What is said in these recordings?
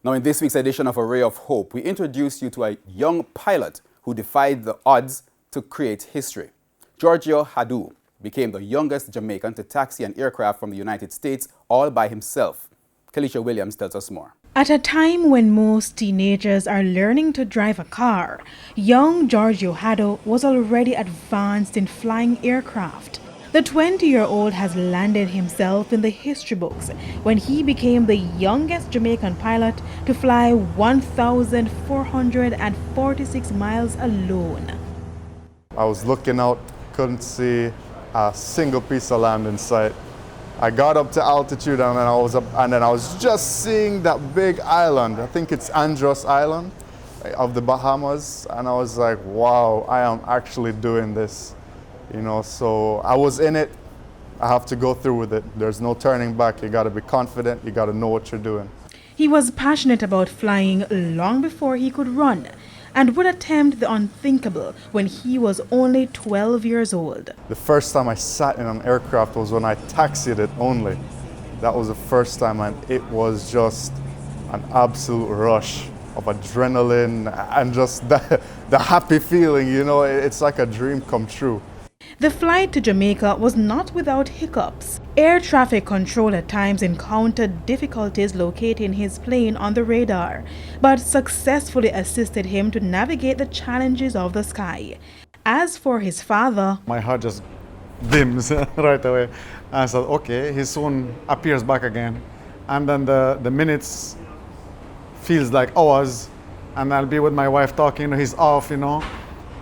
Now, in this week's edition of A Ray of Hope, we introduce you to a young pilot who defied the odds to create history. Giorgio Hadu became the youngest Jamaican to taxi an aircraft from the United States all by himself. Kalisha Williams tells us more. At a time when most teenagers are learning to drive a car, young Giorgio Hadu was already advanced in flying aircraft. The 20-year-old has landed himself in the history books when he became the youngest Jamaican pilot to fly 1,446 miles alone. I was looking out, couldn't see a single piece of land in sight. I got up to altitude and then I was just seeing that big island. I think it's Andros Island of the Bahamas, and I was like, wow, I am actually doing this. You know, so I was in it. I have to go through with it. There's no turning back. You got to be confident. You got to know what you're doing. He was passionate about flying long before he could run, and would attempt the unthinkable when he was only 12 years old. The first time I sat in an aircraft was when I taxied it only. That was the first time, and it was just an absolute rush of adrenaline and just the happy feeling, you know, it's like a dream come true. The flight to Jamaica was not without hiccups. Air traffic control at times encountered difficulties locating his plane on the radar, but successfully assisted him to navigate the challenges of the sky. As for his father, my heart just dims right away. I said, okay, he soon appears back again. And then the minutes feels like hours, and I'll be with my wife talking, he's off, you know.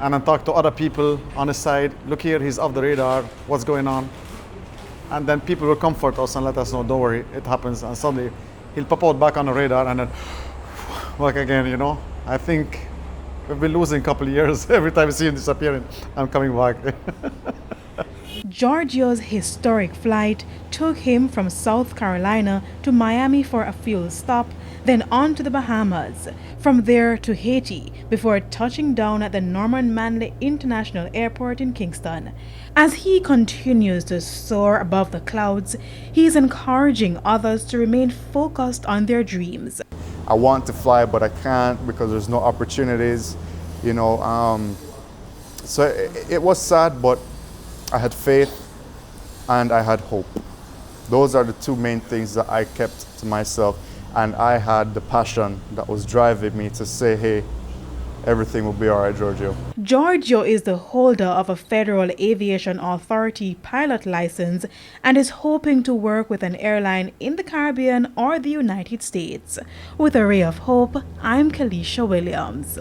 And then talk to other people on the side. Look here, he's off the radar. What's going on? And then people will comfort us and let us know, don't worry, it happens. And suddenly he'll pop out back on the radar and then back again, you know. I think we've been losing a couple of years. Every time I see him disappearing, I'm coming back. Giorgio's historic flight took him from South Carolina to Miami for a fuel stop, then on to the Bahamas, from there to Haiti, before touching down at the Norman Manley International Airport in Kingston. As he continues to soar above the clouds, he is encouraging others to remain focused on their dreams. I want to fly, but I can't because there's no opportunities, you know. So it was sad, but I had faith and I had hope. Those are the two main things that I kept to myself, and I had the passion that was driving me to say, hey, everything will be all right, Giorgio. Giorgio is the holder of a Federal Aviation Authority pilot license and is hoping to work with an airline in the Caribbean or the United States. With A Ray of Hope, I'm Kalisha Williams.